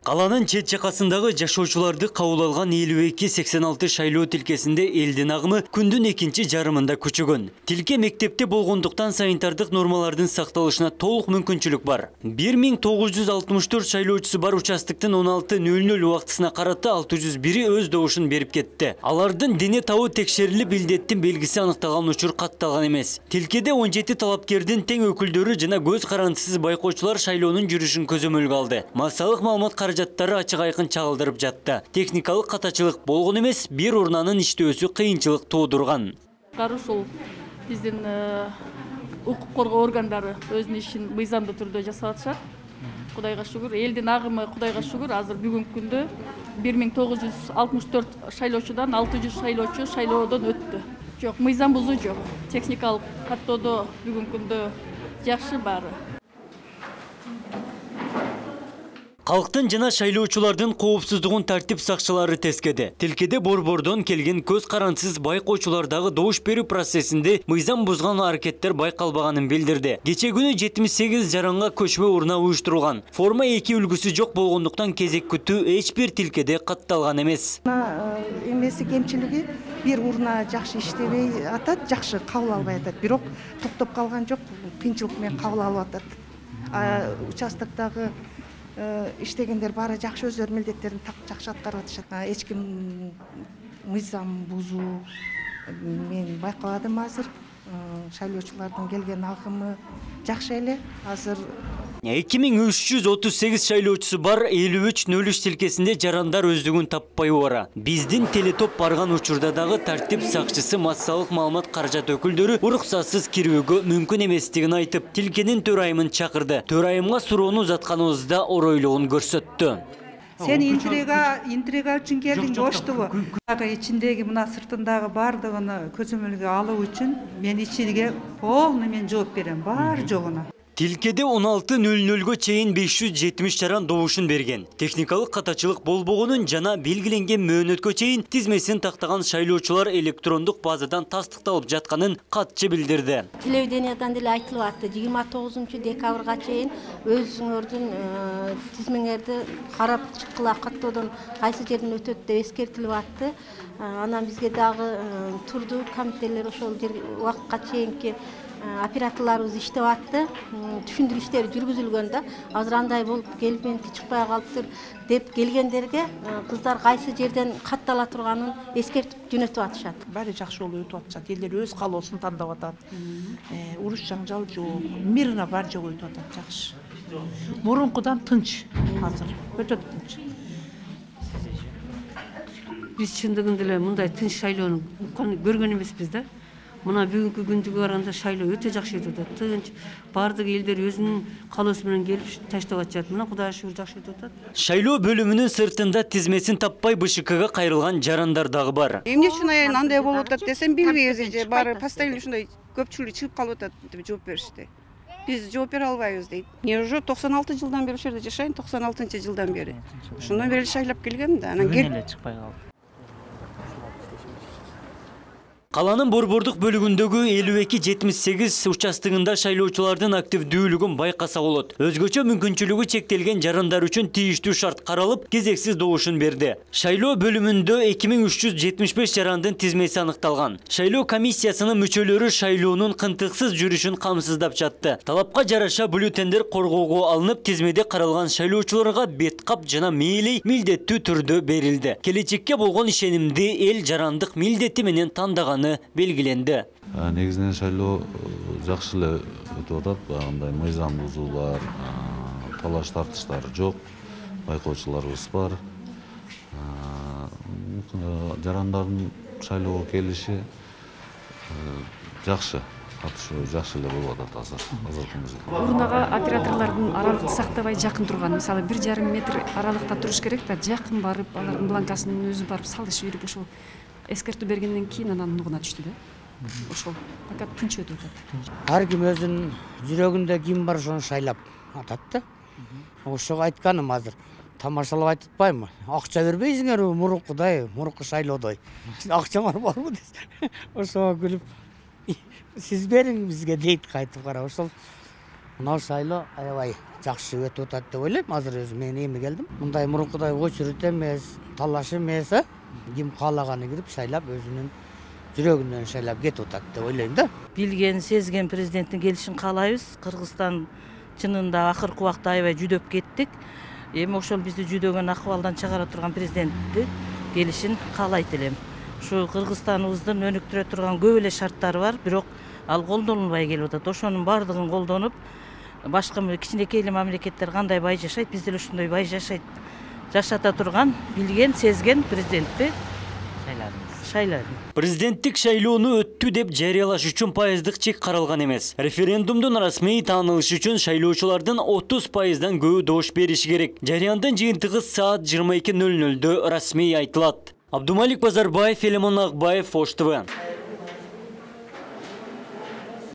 Қаланын чет жақасындағы жашоочуларды кабыл алган 52-86 шайлоо тилкесинде элдин агымы күндүн экинчи жарымында күчөгөн. Тилке мектепте болгондуктан санитардык нормалардын сакталышына толук мүмкүнчүлүк бар. 1964 шайлоочусу бар участоктун 16:00 убактысына карата 601 өз добушун берип кетти. Алардын дене табы текшерилип, илдеттин белгиси аныкталган учур катталган эмес. Тилкеде 17 талапкердин тең өкүлдөрү жана көз карандысыз байкоочулар шайлоонун жүрүшүн көзөмөлгө алды. Массалык маалымат каражаттары ачык айкын чагылдырып жатты. Техникалык катачылык болгон эмес, бир урнанын иштөөсү кыйынчылык туудурган. Ушул биздин укук коргоо органдары өзүнүн ишин мыйзамдуу түрдө жасап атышат. Кудайга шүгүр, элдин агымы Кудайга шүгүр азыр бүгүнкү күндө 1964 шайлоочудан 600 шайлоочу шайлоодон өттү. Жок, мыйзам бузуу жок. Техникалык каттоодо бүгүнкү күндө жакшы баары. Калктын жана шайлоочулардын коопсуздугун тартип сакчылары тескеди. Тилкеде борбордон келген көз карандысыз байкоочулардагы добуш берүү процессинде мыйзам бузган аракеттер байкалбаганын билдирди. Кече күнү 78 жаранга көчмө урна уюштурулган. Форма 2 үлгүсү жок болгондуктан кезек күтүү эч бир тилкеде катталган эмес. Эмеси кемчилиги бир урна жакшы иштебей атат, жакшы кабыл албай атат. Бирок токтоп калган жок, кыйынчылык менен кабыл алып атат. Участоктогу иштегендер баары жакшы өздөрүнүн милдеттерин жакшы аткарып атышат. Эч ким мыйзам бузуу мен байкабадым азыр. Шайлоочулардын келген агымы жакшы эле. Азыр 2338 шайлоочусу бар 5303 тилкесинде жарандар өздүгүн таппай бара. Биздин телетоп барган учурда дагы тартип сакчысы массалык маалымат каражат өкүлдөрү уруксатсыз кирүүгө мүмкүн эместигин айтып, тилкенин төрайымын чакырды. Төрайымга суроону узатканыбызда оройлугун көрсөттү. Сен интрига үчүн келдиң боштубу? Ичиндеги мына сыртындагы бардыгын көзөмөлгө алуу үчүн мен ичиге полный мен жооп берем, бар жогуна. Тилкеде 16:00 чейин 570 жаран добушун берген. Техникалык катачылык болбогонун жана белгиленген мөөнөткө чейин тизмесин тактаган шайлоочулар электрондук базадан тастыкталып жатканын катчы билдирди. Телевидениядан деле айтылып атты. 29 декабрга чейин өзүңөрдүн тизмеңерди карап чыккыла, каттоодон кайсы жерден өтөт деп эскертилип атты. Анан бизге дагы турдуу комитеттер ошол жер убакытка чейинки операторларыбыз иштеп атты. Түшүндүрүштөр жүргүзүлгөн да. Азыр андай болуп келип меники чыкпай калыптыр деп келгендерге кыздар кайсы жерден каттала турганын эскертип жөнөтүп атышат. Баары жакшы болуп өтүп атышат. Элдер өз калоосун тандап атат. Уруш жаңжал жок, мирно бар жок өтүп атат, жакшы. Мурункудан тынч азыр, өтө тынч. Биз чындыгында эле мындай тынч шайлоону көргөн эмеспиз да. Мына бүгүнкү күндүгү барганда шайлоо өтө жакшы өтүп атат. Тынч, бардык элдер өзүнүн калоосу менен келип таштап атышат. Мына Кудайга шүгүр жакшы өтүп атат. Шайлоо бөлүмүнүн сыртында тизмесин таппай БШКга кайрылган жарандар дагы бар. Эмне үчүн андай болуп атат десем билбейбиз эже. Баары постоянно ушундай көпчүлүк чыгып калып атат деп жооп беришти. Биз жооп бере албайбыз дейт. Мен уже 96 жылдан бери ушул жерде жашайм, 96-жылдан бери. Ошондон бери шайлап келгем да. Анан келип чыкпай калды. Каланын борбордук бөлүгүндөгү 52-78 участогунда шайлоочулардын активдүүлүгүн байкаса болот. Өзгөчө мүмкүнчүлүгү чектелген жарандар үчүн тийиштүү шарт каралып, кезексиз добушун берди. Шайлоо бөлүмүндө 2375 жарандын тизмеси аныкталган. Шайлоо комиссиясынын мүчөлөрү шайлоонун кынтыксыз жүрүшүн камсыздап жатты. Талапка жараша бюллетендер коргоого алынып, тизмеде каралган шайлоочуларга бет кап жана мээлей милдеттүү түрдө берилди. Келечекке болгон ишенимди эл жарандык милдети менен тандаган белгиленди. Негизинен шайлоо жакшы эле өтүп атат. Андай мыйзам бузуулар, талаш тартыштар жок. Байкоочуларыбыз бар. Жарандардын шайлоого келиши жакшы, катышуу жакшы эле болуп атат азыркы мезгилде. Урнага операторлордун аралыкты сактабай жакын турган, мисалы 1,5 метр аралыкта туруш керек да, жакын барып, алардын бланкасын өзү барып салышып берип ошол эскертүү бергенден кийин анан нугуна түштү да. Ошол пока тынч өтүп атат. Ар ким өзүнүн жүрөгүндө ким бар ошону шайлап атат да. Ошого айтканым азыр тамашалап айтпайм. Акча бербейсиңерби мурункудай, мурунку шайлоодой. Акчаңар барбы десе. Ошого күлүп сиз бериң бизге дейт кайтып кара. Ошол Мына шайлоо аябай жакшы өтүп атат деп ойлойм. Азыр өзүм мен эми келдим. Мындай мурункудай очередь эмес, талаш эмес, ким каалаганы кирип шайлап өзүнүн жүрөгүнөн шайлап кетип атат деп ойлойм да. Билген, сезген президенттин келишин каалайбыз. Кыргызстан чынында акыркы убакта аябай жүдөп кеттик. Эми ошол бизди жүдөгөн акыбалдан чыгара турган президентти келишин каалайт элем. Ушу Кыргызстаныбыздын өнүктүрө турган көп эле шарттары бар, бирок ал колдонулбай келип атат. Ошонун баардыгын колдонуп, башка кичинекей эле мамлекеттер кандай бай жашайт, биз деле ушундай бай жашата турган, билген, сезген президентти шайлайбыз. Президенттик шайлоону өттү деп жарыялаш үчүн пайыздык чек каралган эмес. Референдумдун расмий таанылышы үчүн шайлоочулардын 30%дан көбү добуш бериши керек. Жарыяндын жыйынтыгы саат 22:00 расмий айтылат. Абдумалик Базарбаев, Филимон Акбаев, Ош ТВ.